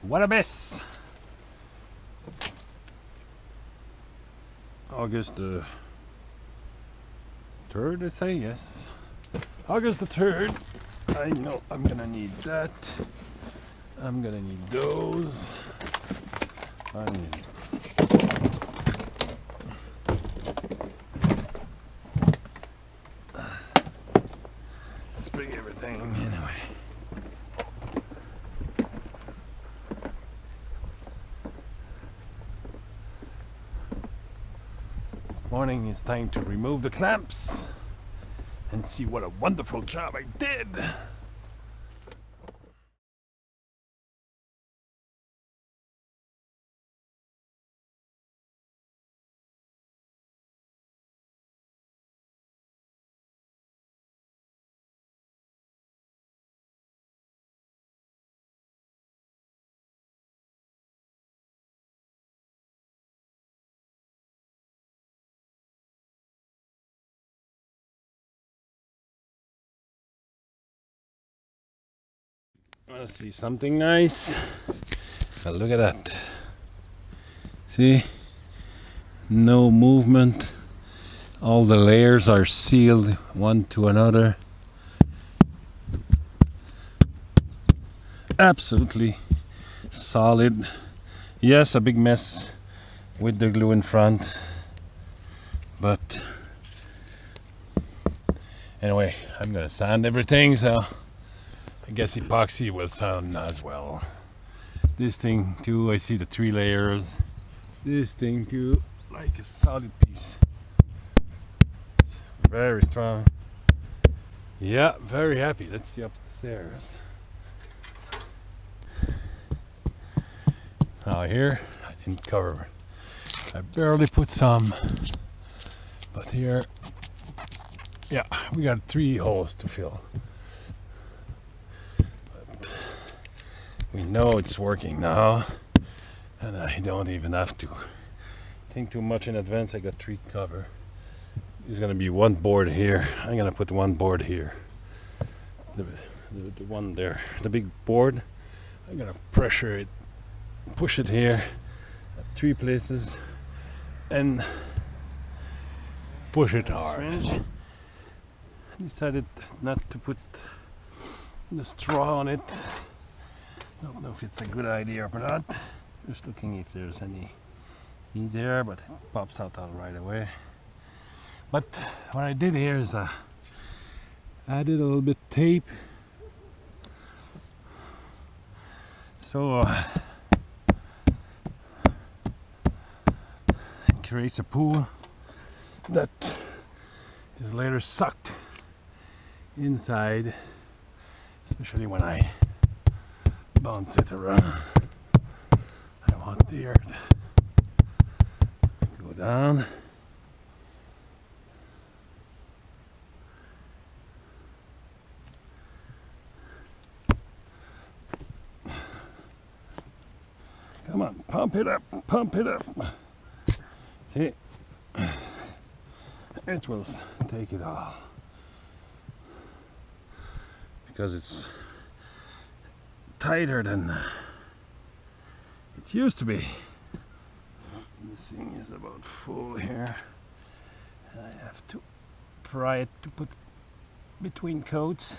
What a mess! August the 3rd, I say, yes. August the 3rd. I know I'm gonna need that. I'm gonna need those. I need. Let's bring everything anyway. This morning it's time to remove the clamps and see what a wonderful job I did. Want to see something nice? Well, look at that. See? No movement. All the layers are sealed one to another. Absolutely solid. Yes, a big mess with the glue in front. But anyway, I'm gonna sand everything, so I guess epoxy will sound as well. This thing too, I see the 3 layers. This thing too, like a solid piece. It's very strong. Yeah, very happy. Let's see upstairs. Now here, I didn't cover. I barely put some. But here, yeah, we got 3 holes to fill. We know it's working now, and I don't even have to think too much in advance. I got 3 cover. There's gonna be 1 board here. I'm gonna put 1 board here. The one there, the big board. I'm gonna pressure it, push it here at 3 places, and push it hard. I decided not to put the straw on it. Don't know if it's a good idea or not. Just looking if there's any in there, but it pops out all right away. But what I did here is added a little bit tape. So it creates a pool that is later sucked inside, especially when I bounce it around. I want the earth to go down. Come on, pump it up, pump it up. See, it will take it all because it's tighter than it used to be. This thing is about full here. I have to pry it to put between coats.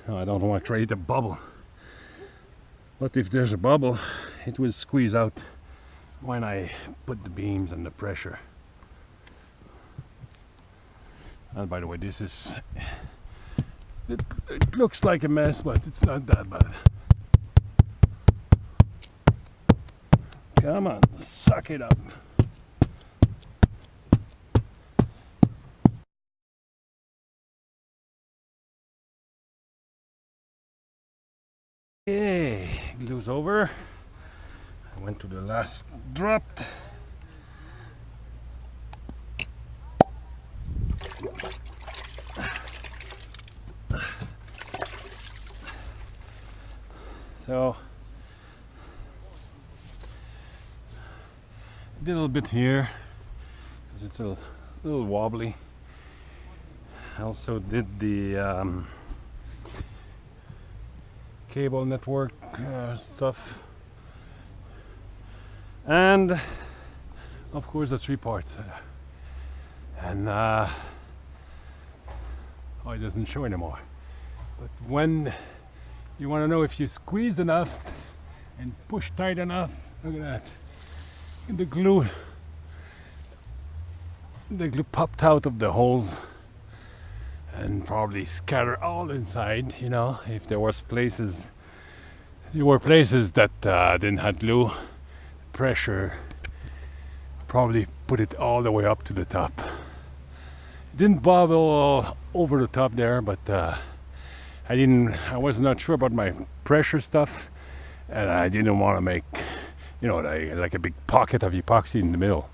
No, I don't want to create a bubble. But if there's a bubble, it will squeeze out when I put the beams and the pressure. And by the way, this is it looks like a mess, but it's not that bad. Come on, suck it up. Okay, glue's over. I went to the last drop. So I did a little bit here because it's a little wobbly. I also did the cable network stuff, and of course the 3 parts. And oh, it doesn't show anymore. But when you want to know if you squeezed enough and pushed tight enough, look at that. The glue popped out of the holes and probably scattered all inside. You know, if there were places that didn't have glue, pressure probably put it all the way up to the top. It didn't bubble over the top there, but I was not sure about my pressure stuff, and I didn't want to make, you know, like a big pocket of epoxy in the middle.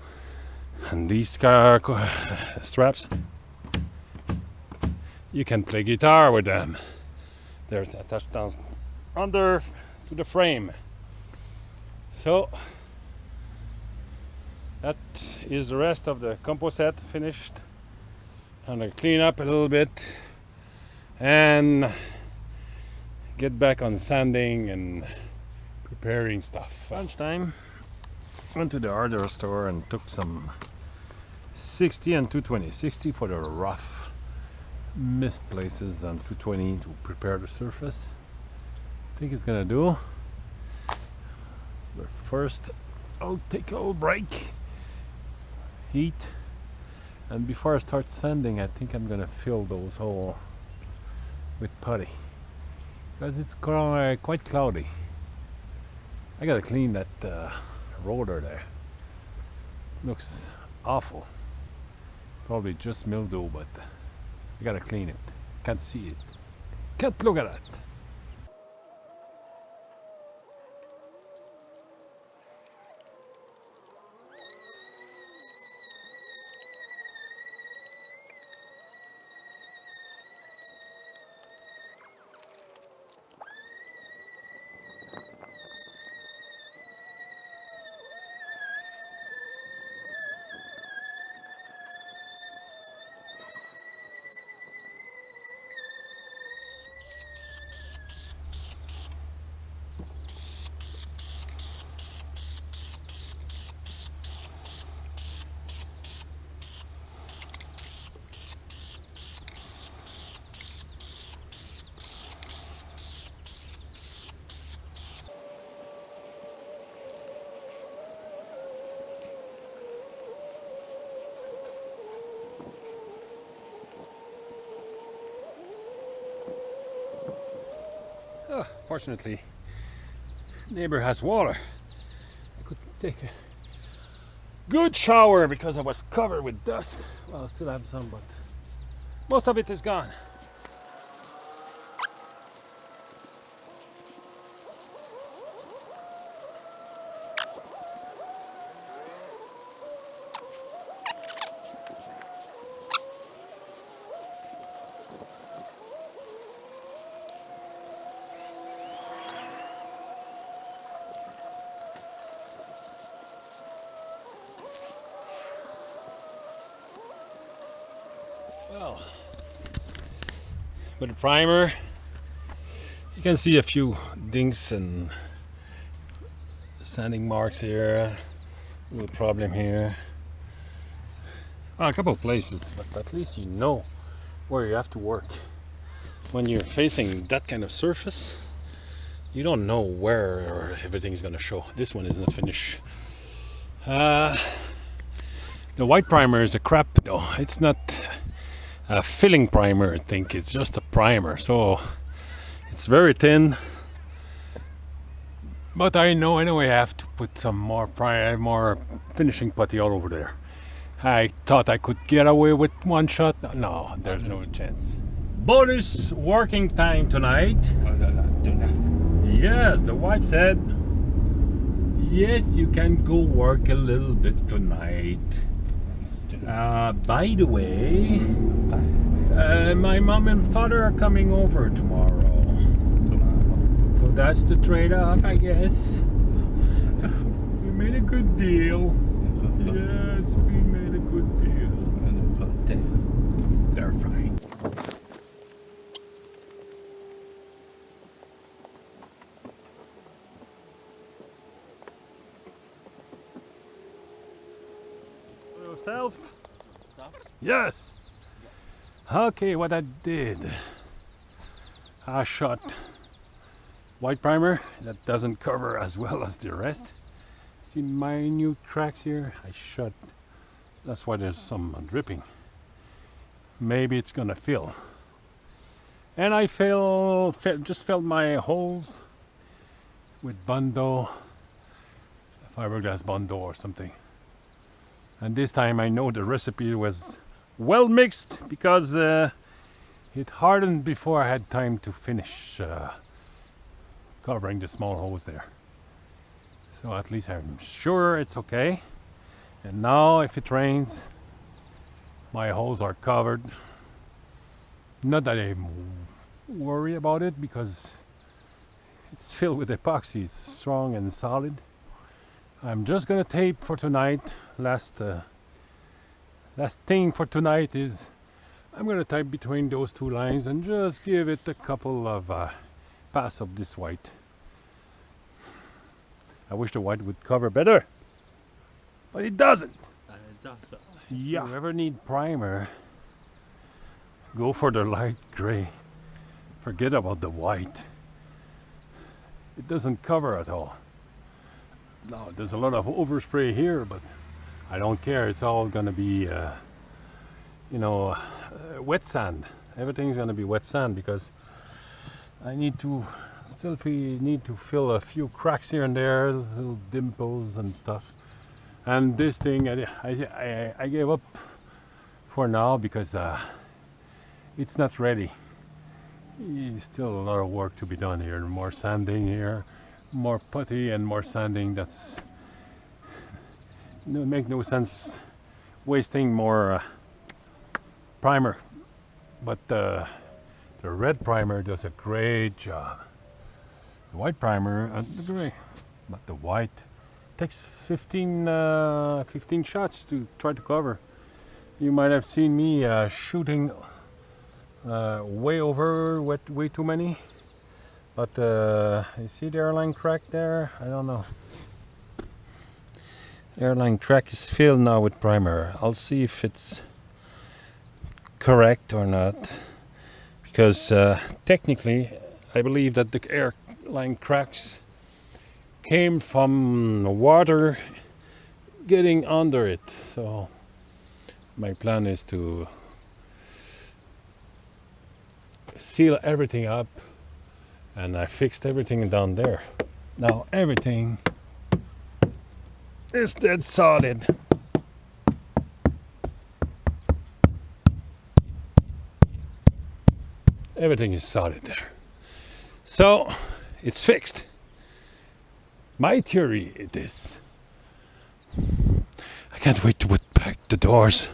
And these straps, you can play guitar with them. They're attached down under to the frame. So that is the rest of the composite finished. I'm gonna clean up a little bit and get back on sanding and preparing stuff. Lunchtime, went to the hardware store and took some 60 and 220. 60 for the rough missed places and 220 to prepare the surface. I think it's gonna do. But first I'll take a little break, heat, and before I start sanding, I think I'm gonna fill those holes with putty because it's quite cloudy. I gotta clean that roller there. Looks awful. Probably just mildew, but I gotta clean it. Can't see it. Can't look at it. Oh, fortunately, neighbor has water. I could take a good shower because I was covered with dust. Well, I still have some, but most of it is gone. Well, with the primer, you can see a few dinks and sanding marks here, a little problem here. Well, a couple of places, but at least you know where you have to work. When you're facing that kind of surface, you don't know where everything's gonna show. This one is not finished. The white primer is a crap though. It's not a filling primer, I think. It's just a primer, so it's very thin. But I know I have to put some more finishing putty all over there. I thought I could get away with one shot. No, there's no chance. Bonus working time tonight. Yes, the wife said, yes, you can go work a little bit tonight. By the way, my mom and father are coming over tomorrow. So that's the trade-off, I guess. We made a good deal. Yes, we made a good deal. They're fine. soft? Yes. Okay, what I did, I shot white primer that doesn't cover as well as the rest. See minute cracks here? I shot, that's why there's some dripping. Maybe it's gonna fill. And I just filled my holes with Bondo, fiberglass Bondo or something. And this time I know the recipe was well mixed because it hardened before I had time to finish covering the small holes there. So at least I'm sure it's okay. And now if it rains, my holes are covered. Not that I worry about it because it's filled with epoxy. It's strong and solid. I'm just gonna tape for tonight. Last thing for tonight is I'm gonna tape between those two lines and just give it a couple of pass of this white. I wish the white would cover better, but it doesn't. Yeah. If you ever need primer, go for the light gray. Forget about the white. It doesn't cover at all. No, there's a lot of overspray here, but I don't care. It's all gonna be, wet sand. Everything's gonna be wet sand because I need to fill a few cracks here and there, little dimples and stuff. And this thing, I gave up for now because it's not ready. Still a lot of work to be done here. More sanding here, more putty and more sanding. That's make no sense wasting more primer. But the red primer does a great job. The white primer and the gray, but the white takes 15 shots to try to cover. You might have seen me shooting way over, way too many. But you see the airline crack there? I don't know. The airline crack is filled now with primer. I'll see if it's correct or not. Because technically, I believe that the airline cracks came from water getting under it. So my plan is to seal everything up, and I fixed everything down there. Now everything is dead solid. Everything is solid there. So it's fixed. My theory it is. I can't wait to put back the doors.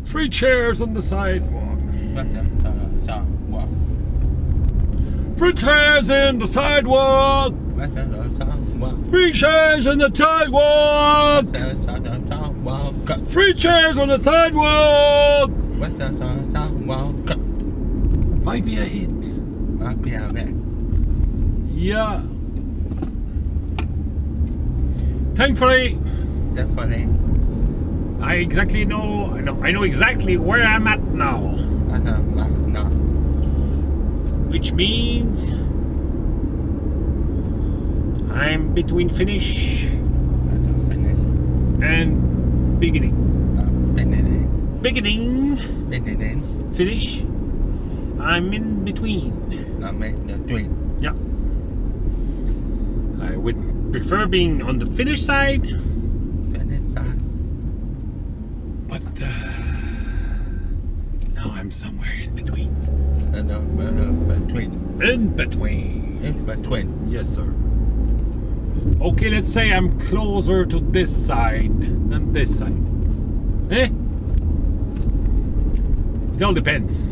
3 chairs on the sidewalk. 3 chairs in the sidewalk. 3 chairs in the sidewalk. 3 chairs on the sidewalk. Might be a hit. Yeah. Thankfully, I know exactly where I'm at now. Which means I'm between finish and beginning. Beginning. Finish. I'm in between. Yeah. I would prefer being on the finish side. But now I'm somewhere in between. In between. Yes, sir. Okay, let's say I'm closer to this side than this side. Eh? It all depends.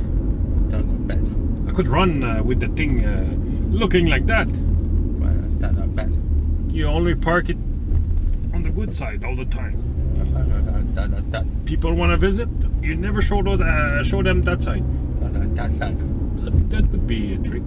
I could run with the thing looking like that. You only park it on the good side all the time. People want to visit, you never show them that side. That could be a trick.